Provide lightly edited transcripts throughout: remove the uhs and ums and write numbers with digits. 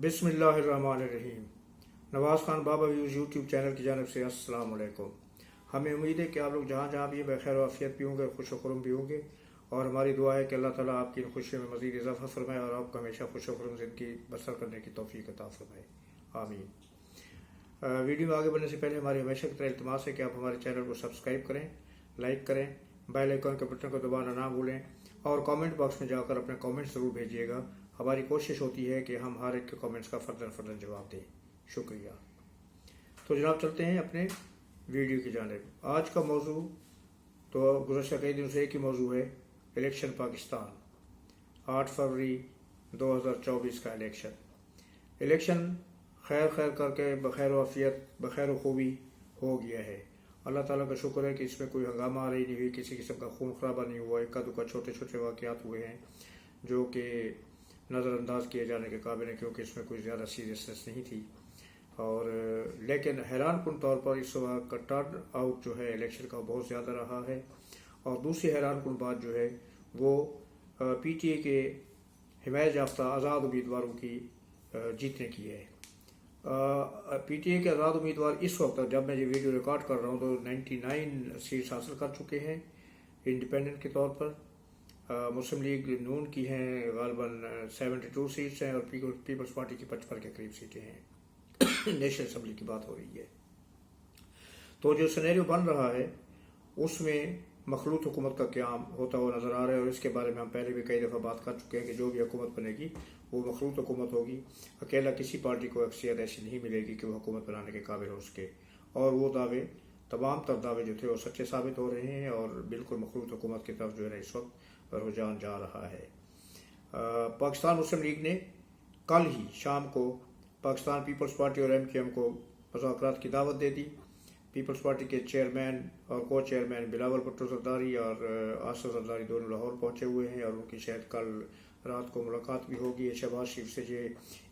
बिस्मिल्लाहिर्रहमानिर्रहीम। नवाज़ खान बाबा views YouTube channel की जानब से अस्सलाम वालेकुम। हमें उम्मीद है कि आप लोग जहाँ जहाँ भी बखैर आफियत भी होंगे, खुश खुरम भी होंगे, और हमारी दुआ है कि अल्लाह ताला आपकी इन खुशियों में मज़ीद इजाफ़ा फरमाए और आपको हमेशा खुश खुरम ज़िंदगी बसर करने की तौफ़ीक अता फरमाए, आमीन। वीडियो में आगे बढ़ने से पहले हमारी हमेशा की तरह इल्तिमास है कि आप हमारे चैनल को सब्सक्राइब करें, लाइक करें, बेल आइकन के बटन को दबाना ना भूलें और कमेंट बॉक्स में जाकर अपने कमेंट्स ज़रूर भेजिएगा। हमारी कोशिश होती है कि हम हर एक के कमेंट्स का फर्दर जवाब दें। शुक्रिया। तो जनाब चलते हैं अपने वीडियो की जानिब। आज का मौजू तो गुज़श्ता कई दिनों से एक ही मौजू है, इलेक्शन पाकिस्तान। 8 फरवरी 2024 का इलेक्शन खैर करके बखैर वाफियत बखैर खूबी हो गया है। अल्लाह ताला का शुक्र है कि इसमें कोई हंगामा आ रही नहीं हुई, किसी किस्म का खून खराबा नहीं हुआ। इक्का दुक्का छोटे छोटे वाक़यात हुए हैं जो कि नज़रअंदाज किए जाने के काबिल है, क्योंकि इसमें कोई ज़्यादा सीरियसनेस नहीं थी। और लेकिन हैरान कुन तौर पर इस वक्त का टर्न आउट जो है इलेक्शन का बहुत ज़्यादा रहा है। और दूसरी हैरान कुन बात जो है वो PTA के हिमायत याफ्ता आज़ाद उम्मीदवारों की जीतने की है। PTA के आज़ाद उम्मीदवार इस वक्त जब मैं ये वीडियो रिकॉर्ड कर रहा हूँ तो 99 सीट्स हासिल कर चुके हैं इंडिपेंडेंट के तौर पर। मुस्लिम लीग नून की हैं गालबन 72 सीट्स हैं और पीपल्स पार्टी की 55 के करीब सीटें हैं। नेशनल असम्बली की बात हो रही है। तो जो सिनेरियो बन रहा है उसमें मखलूत हुकूमत का क़याम होता हुआ नज़र आ रहा है, और इसके बारे में हम पहले भी कई दफ़ा बात कर चुके हैं कि जो भी हुकूमत बनेगी वो मखलूत हुकूमत होगी। अकेला किसी पार्टी को अक्सियत ऐसी नहीं मिलेगी कि वो हुकूमत बनाने के काबिल हो उसके। और वो दावे तमाम तर दावे जो थे वो सच्चे साबित हो रहे हैं और बिल्कुल मखलूत हुकूमत की तरफ जो है इस वक्त रुझान जा रहा है। पाकिस्तान मुस्लिम लीग ने कल ही शाम को पाकिस्तान पीपल्स पार्टी और MQM को मुज़ाकरात की दावत दे दी। पीपल्स पार्टी के चेयरमैन और को चेयरमैन बिलावल भुट्टो जरदारी और आसिफ जरदारी दोनों लाहौर पहुंचे हुए हैं और उनकी शायद कल रात को मुलाकात भी होगी। शहबाज शरीफ से ये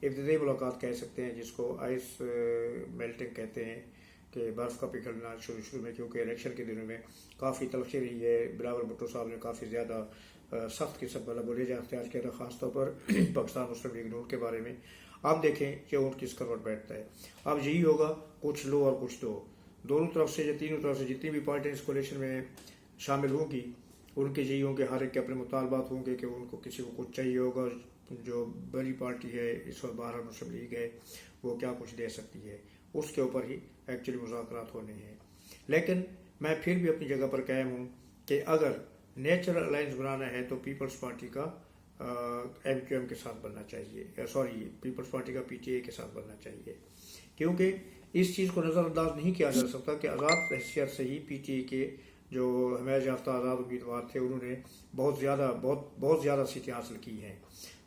इब्तदाई मुलाकात कह सकते हैं, जिसको आइस मेल्टिंग कहते हैं कि बर्फ़ का पिघलना शुरू में, क्योंकि इलेक्शन के दिनों में काफ़ी तलखी रही है। बिलावल भुट्टो साहब ने काफ़ी ज़्यादा सख्त किस्म का बोले अख्तियार किया था, ख़ासतौर पर पाकिस्तान मुस्लिम लीग नून के बारे में। अब देखें कि ऊँट किस करवट बैठता है। अब यही होगा, कुछ लो और कुछ दो, दोनों तरफ से या तीनों तरफ से जितनी भी पार्टियां इस कोलिशन में शामिल होंगी उनके यही होंगे, हर एक के अपने मुतालबात होंगे कि उनको किसी को कुछ चाहिए होगा। जो बड़ी पार्टी है इस वक्त बाहर मुस्लिम लीग है, वो क्या कुछ दे सकती है, उसके ऊपर ही एक्चुअली मुज़ाकरात होने हैं। लेकिन मैं फिर भी अपनी जगह पर कायम हूँ कि अगर नेचुरल अलायंस बनाना है तो पीपल्स पार्टी का MQM के साथ बनना चाहिए, सॉरी पीपल्स पार्टी का PTA के साथ बनना चाहिए, क्योंकि इस चीज़ को नज़रअंदाज नहीं किया जा सकता कि आज़ाद हैसियत से ही PTA के जो हिमायत याफ्ता आज़ाद उम्मीदवार थे उन्होंने बहुत ज़्यादा सीटें हासिल की हैं।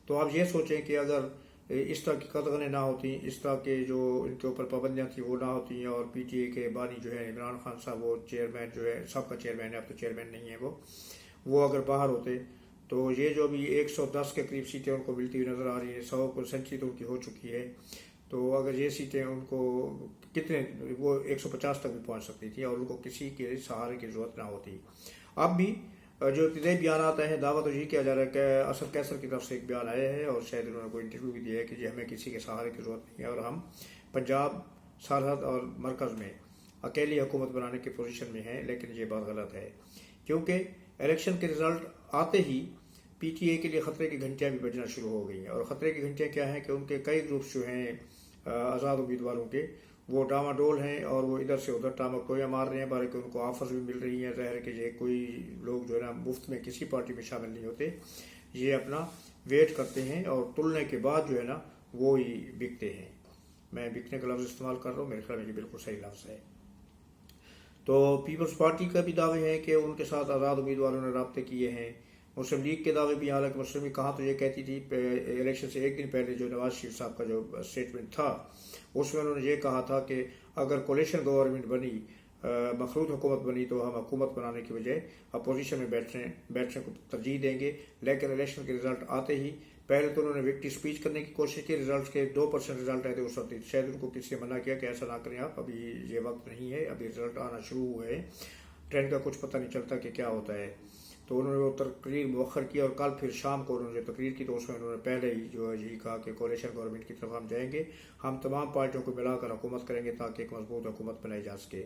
तो आप ये सोचें कि अगर इस तरह की कदगनें ना होती, इस तरह के जो इनके ऊपर पाबंदियाँ थी वो ना होती, और PTA के बानी जो है इमरान खान साहब, वो चेयरमैन जो है सबका चेयरमैन है, अब तो चेयरमैन नहीं है वो अगर बाहर होते तो ये जो भी 110 के करीब सीटें उनको मिलती हुई नज़र आ रही है, 100 को सेंचुरी तो उनकी हो चुकी है। तो अगर ये सीटें उनको कितने, वो 150 तक भी पहुंच सकती थी और उनको किसी के सहारे की ज़रूरत ना होती। अब भी जो इब्तदाई बयान आता है, दावा तो यही किया जा रहा है कि असद कैसर की तरफ से एक बयान आया है और शायद उन्होंने कोई इंटरव्यू भी दिया है कि जी हमें किसी के सहारे की ज़रूरत नहीं है और हम पंजाब सरहद और मरकज़ में अकेली हुकूमत बनाने की पोजीशन में हैं। लेकिन ये बात गलत है, क्योंकि इलेक्शन के रिजल्ट आते ही PTA के लिए ख़तरे की घंटियाँ भी बजना शुरू हो गई हैं। और ख़तरे की घंटियाँ क्या हैं कि उनके कई ग्रुप्स जो हैं आज़ाद उम्मीदवारों के, वो डामाडोल हैं और वो इधर से उधर टामाटोया मार रहे हैं, बल्कि उनको ऑफर्स भी मिल रही हैं ज़ाहिर के ये कोई लोग जो है ना मुफ्त में किसी पार्टी में शामिल नहीं होते, ये अपना वेट करते हैं और तुलने के बाद जो है ना वो ही बिकते हैं। मैं बिकने का लफ्ज़ इस्तेमाल कर रहा हूँ, मेरे ख्याल में ये बिल्कुल सही लफ्ज़ है। तो पीपल्स पार्टी का भी दावे हैं कि उनके साथ आज़ाद उम्मीदवारों ने रब्ते किए हैं। मुस्लिम लीग के दावे भी, हालांकि मुस्लिम लीग कहाँ तो ये कहती थी इलेक्शन से एक दिन पहले जो नवाज शरीफ साहब का जो स्टेटमेंट था उसमें उन्होंने ये कहा था कि अगर कोलिशन गवर्नमेंट बनी, मखलूत हुकूमत बनी, तो हम हुकूमत बनाने की बजाय अपोजिशन में बैठने को तरजीह देंगे। लेकिन इलेक्शन के रिजल्ट आते ही पहले तो उन्होंने विक्ट्री स्पीच करने की कोशिश की, रिजल्ट के 2% रिजल्ट आए थे उस वक्त, शायद उनको किसी ने मना किया कि ऐसा ना करें आप, अभी ये वक्त नहीं है, अभी रिजल्ट आना शुरू हुए हैं, ट्रेंड का कुछ पता नहीं चलता कि क्या होता है। तो उन्होंने वो तकरीर मुअख्खर की और कल फिर शाम को उन्होंने जो तकरीर की तो उसमें उन्होंने पहले ही जो है यही कहा कि कोalition गवर्नमेंट की तरफ हम जाएंगे, हम तमाम पार्टियों को मिलाकर हुकूमत करेंगे ताकि एक मजबूत हुकूमत बनाई जा सके।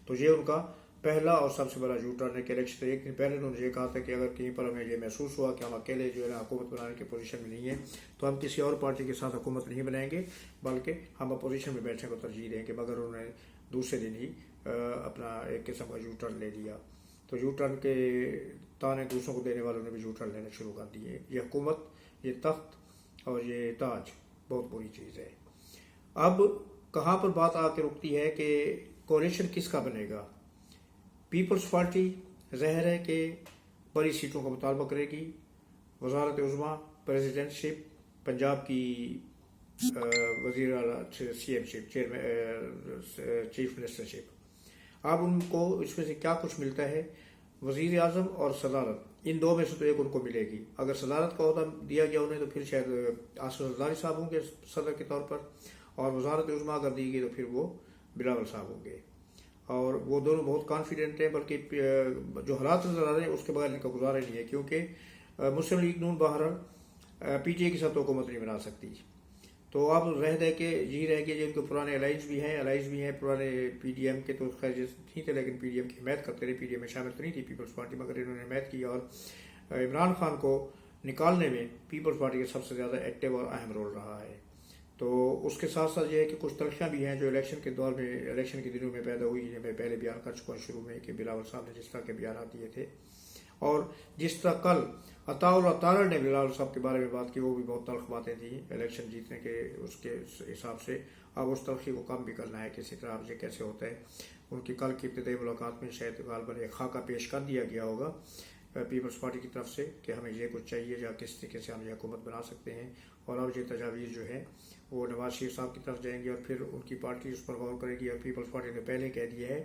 तो ये उनका पहला और सबसे बड़ा यू टर्न है कि इलेक्शन एक दिन पहले उन्होंने ये कहा था कि अगर कहीं पर हमें ये महसूस हुआ कि हम अकेले जो है ना हुकूमत बनाने की पोजीशन में नहीं है तो हम किसी और पार्टी के साथ हुकूमत नहीं बनाएंगे, बल्कि हम अपोजिशन में बैठने को तरजीह देंगे। मगर उन्होंने दूसरे दिन ही अपना एक किस्म का यू टर्न ले लिया। तो यू टर्न के ताने दूसरों को देने वालों ने भी यू टर्न लेना शुरू कर दिए। ये हुकूमत, ये तख्त और ये ताज बहुत बुरी चीज़ है। अब कहाँ पर बात आके रुकती है कि कोalition किसका बनेगा। पीपल्स पार्टी ज़ाहिर है कि बड़ी सीटों का मुतालबा करेगी, वज़ारत उज़्मा, प्रेसिडेंटशिप, पंजाब की वज़ीर आला CMशिप, चीफ मिनिस्टरशिप। अब उनको इसमें से क्या कुछ मिलता है, वज़ीर आज़म और सदारत, इन दो में से तो एक उनको मिलेगी। अगर सदारत का ओहदा दिया गया उन्हें तो फिर शायद आसिफ ज़रदारी साहब होंगे सदर के तौर पर, और वज़ारत उज़्मा अगर दी गई तो फिर वो बिलावल साहब होंगे। और वो दोनों बहुत कॉन्फिडेंट हैं, बल्कि जो हालात नजर आ रहे हैं उसके बगैर इनका गुजारा नहीं है, क्योंकि मुस्लिम लीग नून बहरहाल PTI के साथ हुकूमत नहीं बना सकती। तो अब रह दे के यही रह गया, जिनके पुराने अलाइज भी हैं पुराने PDM के, तो खैर नहीं थे लेकिन PDM की हिमायत करते रहे, PDM में शामिल तो नहीं थी पीपल्स पार्टी, मगर इन्होंने हिमायत की। और इमरान खान को निकालने में पीपल्स पार्टी का सबसे ज़्यादा एक्टिव और अहम रोल रहा है। तो उसके साथ साथ ये है कि कुछ तलखियाँ भी हैं जो इलेक्शन के दौर में, इलेक्शन के दिनों में पैदा हुई है। मैं पहले बयान कर चुका हूँ शुरू में कि बिलावल साहब ने जिस तरह के बयान दिए थे, और जिस तरह कल अताउल अतारड़ ने बिलावल साहब के बारे में बात की, वो भी बहुत तल्ख बातें थी इलेक्शन जीतने के उसके हिसाब से। अब उस तलखी को कम भी करना है किसी तरह, ये कैसे होता है। उनकी कल की इब्तदाई मुलाकात में शायद गालबन एक खाका पेश कर दिया गया होगा पीपल्स पार्टी की तरफ से कि हमें ये कुछ चाहिए या किस तरीके से हम ये हुकूमत बना सकते हैं। और अब ये तजावीज़ जो है वो नवाज शरीफ साहब की तरफ जाएंगे और फिर उनकी पार्टी उस पर गौर करेगी। और पीपल्स पार्टी ने पहले कह दिया है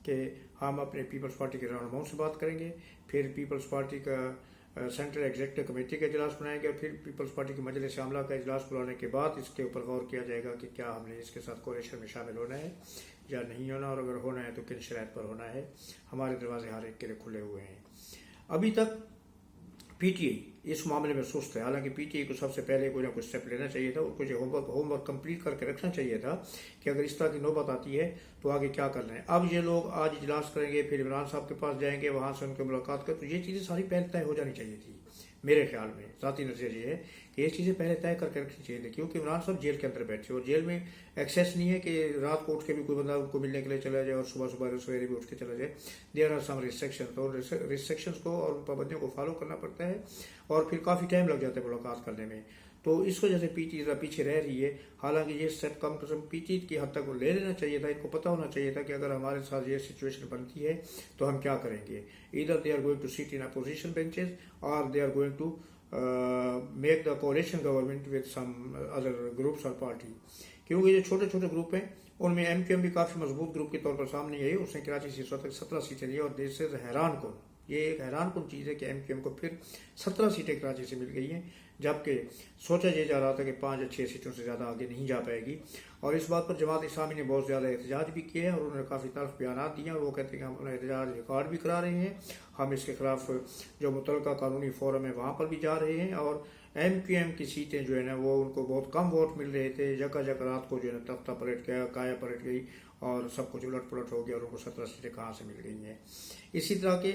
कि हम अपने पीपल्स पार्टी के रहनुमाओं से बात करेंगे, फिर पीपल्स पार्टी का सेंट्रल एग्जीक्यूटिव कमेटी का इजलास बनाएंगे, और फिर पीपल्स पार्टी की मजलिस आमला का इजलास बुलाने के बाद इसके ऊपर गौर किया जाएगा कि क्या हमने इसके साथ कोalition में शामिल होना है या नहीं होना, और अगर होना है तो किन शराइत पर होना है। हमारे दरवाजे हर एक के लिए खुले हुए हैं। अभी तक PTI इस मामले में सुस्त है। हालांकि PTI को सबसे पहले कोई ना कोई स्टेप लेना चाहिए था, उनको जो होमवर्क कंप्लीट करके रखना चाहिए था कि अगर इस तरह की नौबत आती है तो आगे क्या करना है। अब ये लोग आज इजलास करेंगे, फिर इमरान साहब के पास जाएंगे, वहां से उनकी मुलाकात कर, तो ये चीज़ें सारी पहले तय हो जानी चाहिए थी। मेरे ख्याल में ज़ाती नज़रिया ये है कि ये चीज़ें पहले तय करके रखनी चाहिए थी, क्योंकि इमरान साहब जेल के अंदर बैठे और जेल में एक्सेस नहीं है कि रात को उठ के भी कोई बंदा उनको मिलने के लिए चला जाए और सुबह सुबह सवेरे भी उठ के चला जाए। देयर आर सम रिस्ट्रिक्शन, तो रिस्ट्रिक्शंस को और उन पाबंदियों को फॉलो करना पड़ता है और फिर काफ़ी टाइम लग जाता है मुलाकात करने में। तो इस वजह से PTI ज़रा पीछे रह रही है। हालांकि ये स्टेप कम से कम PTI की हद तक ले लेना चाहिए था। इनको पता होना चाहिए था कि अगर हमारे साथ ये सिचुएशन बनती है तो हम क्या करेंगे। Either they are going to sit in opposition benches और they are going to make the coalition government with some other groups और पार्टी। क्योंकि ये छोटे छोटे ग्रुप हैं, उनमें MQM भी काफ़ी मजबूत ग्रुप के तौर पर सामने आई। उसने कराची से 17 सीटें ली और देश से हैरान कौन, ये एक हैरान कौन चीज़ है कि MQM को फिर 17 सीटें कराची से मिल गई हैं, जबकि सोचा ये जा रहा था कि 5 या 6 सीटों से ज़्यादा आगे नहीं जा पाएगी। और इस बात पर जमात इस्लामी ने बहुत ज़्यादा एहतजाज भी किया है और उन्होंने काफ़ी तल्ख बयान दिए और वो कहते हैं कि हम अपना एहतजाज रिकॉर्ड भी करा रहे हैं, हम इसके खिलाफ जो मुतलका कानूनी फोरम है वहाँ पर भी जा रहे हैं। और MQM की सीटें जो है ना वो उनको बहुत कम वोट मिल रहे थे, जगह जगह रात को जो है ना तख्ता पलट गया, काया पलट गई और सब कुछ उलट पुलट हो गया और उनको 17 सीटें कहाँ से मिल गई हैं। इसी तरह के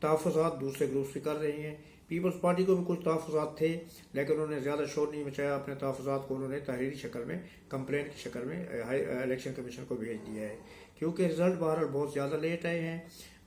तहफ़्फ़ुज़ात दूसरे ग्रुप भी कर रहे हैं। पीपल्स पार्टी को भी कुछ तहफ़्फ़ुज़ात थे, लेकिन उन्होंने ज़्यादा शोर नहीं मचाया। अपने तहफ़्फ़ुज़ात को उन्होंने तहरीरी शक्ल में, कंप्लेंट की शक्ल में इलेक्शन कमीशन को भेज दिया है, क्योंकि रिजल्ट बहरहाल बहुत ज़्यादा लेट आए हैं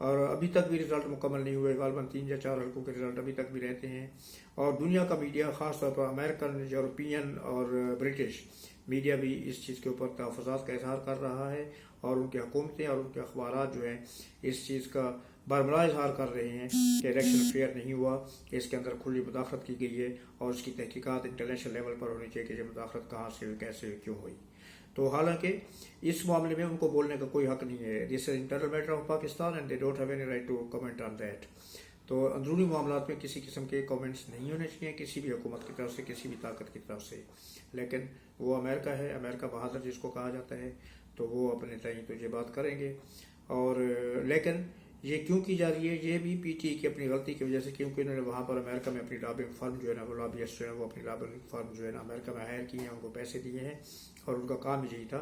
और अभी तक भी रिजल्ट मुकम्मल नहीं हुए। गालबन 3 या 4 हल्कों के रिजल्ट अभी तक भी रहते हैं। और दुनिया का मीडिया, ख़ासतौर पर अमेरिकन, यूरोपियन और ब्रिटिश मीडिया भी इस चीज़ के ऊपर तहफ़्फ़ुज़ात का इजहार कर रहा है और उनकी हुकूमतें और उनके अखबारात जो हैं इस चीज़ का बरबरा इजहार कर रहे हैं कि इलेक्शन फेयर नहीं हुआ, इसके अंदर खुली मुदाखलत की गई है और उसकी तहकीकात इंटरनेशनल लेवल पर होनी चाहिए कि ये मुदाखलत कहाँ से, कैसे, क्यों हुई। तो हालांकि इस मामले में उनको बोलने का कोई हक नहीं है। This is internal matter of Pakistan and they don't have any right to comment on that. तो अंदरूनी मामलात में किसी किस्म के कमेंट्स नहीं होने चाहिए किसी भी हुकूमत की तरफ से, किसी भी ताकत की तरफ से। लेकिन वो अमेरिका है, अमेरिका बहादुर जिसको कहा जाता है, तो वो अपने टाइम तो ये बात करेंगे। और लेकिन ये क्यों की जा रही है? ये भी पीटीआई की अपनी गलती की वजह से, क्योंकि उन्होंने वहाँ पर अमेरिका में अपनी लॉबिंग फर्म जो है ना, वो लॉबियस्ट जो है वो अपनी लॉबिंग फर्म जो है ना अमेरिका में हायर की है, उनको पैसे दिए हैं और उनका काम यही था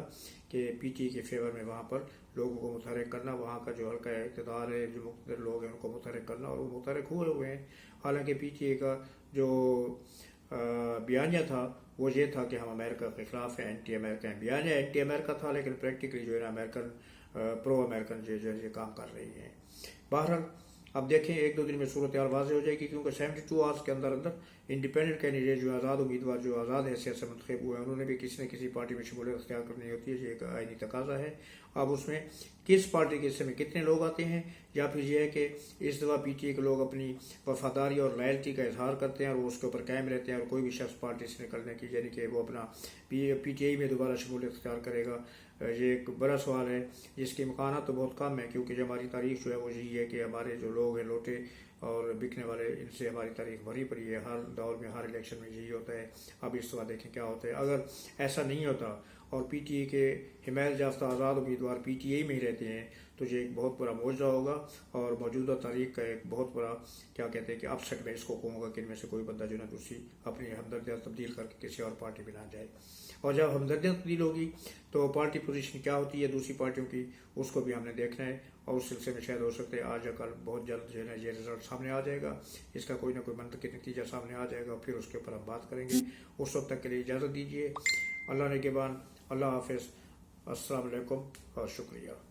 कि पीटीआई के फेवर में वहाँ पर लोगों को मुतहरिक करना, वहाँ का जो हल्का इक़्तिदार है, जो मुख्तलिफ लोग हैं उनको मुतहरिक करना, और वो मुतहरिक हुए हैं। हालांकि पीटीआई का जो बयानिया था वो ये था कि हम अमेरिका के खिलाफ हैं, एंटी अमेरिका हैं। बयानिया एंटी अमेरिका था, लेकिन प्रैक्टिकली जो है ना अमेरिकन प्रो अमेरिकन जो है ये काम कर रही हैं। बहरहाल अब देखें, एक दो दिन में सूरत हाल वाज़ेह हो जाएगी, क्योंकि 72 आवर्स के अंदर अंदर इंडिपेंडेंट कैंडिडेट जो आज़ाद उम्मीदवार जो आज़ाद हैसियत से मुंतखब हुए हैं, उन्होंने भी किसी न किसी पार्टी में शमूलियत अख्तियार करनी होती है। ये एक आईनी तकाजा है। अब उसमें किस पार्टी के हिस्से में कितने लोग आते हैं, या फिर यह है कि इस दफ़ा पीटीआई के लोग अपनी वफादारी और लॉयल्टी का इजहार करते हैं और वो उसके ऊपर कायम रहते हैं, और कोई भी शख्स पार्टी से निकलने की, यानी कि वो अपना पीटीआई में दोबारा शमूलियत अख्तियार करेगा, ये एक बड़ा सवाल है जिसके इम्कान तो बहुत कम है। क्योंकि जो हमारी तारीख जो है वो यही है कि हमारे जो लोग हैं लोटे और बिकने वाले, इनसे हमारी तारीख भरी पड़ी है। हर दौर में हर इलेक्शन में यही होता है। अब इस बार देखें क्या होता है। अगर ऐसा नहीं होता और पीटीआई के हिमायत याफ्ता आज़ाद उम्मीदवार पीटीआई में ही रहते हैं तो ये एक बहुत बड़ा मौजज़ा होगा और मौजूदा तारीख का एक बहुत बड़ा क्या कहते हैं कि अपसेट मैं इसको कहूँगा कि इनमें से कोई बंदा जो है दूसरी अपनी हमदर्दियाँ तब्दील करके किसी और पार्टी में ना जाए। और जब हमदर्दियाँ तब्दील होगी तो पार्टी पोजीशन क्या होती है दूसरी पार्टियों की, उसको भी हमने देखना है। और उस सिलसिले में शायद हो सकता है आज या कल बहुत जल्द जो है ना ये रिजल्ट सामने आ जाएगा, इसका कोई ना कोई मंतकी नतीजा सामने आ जाएगा, फिर उसके ऊपर हम बात करेंगे। उस वक्त तक के लिए इजाज़त दीजिए। अल्लाह ने के बाद, अल्लाह हाफिज़, अस्सलाम वालेकुम और शुक्रिया।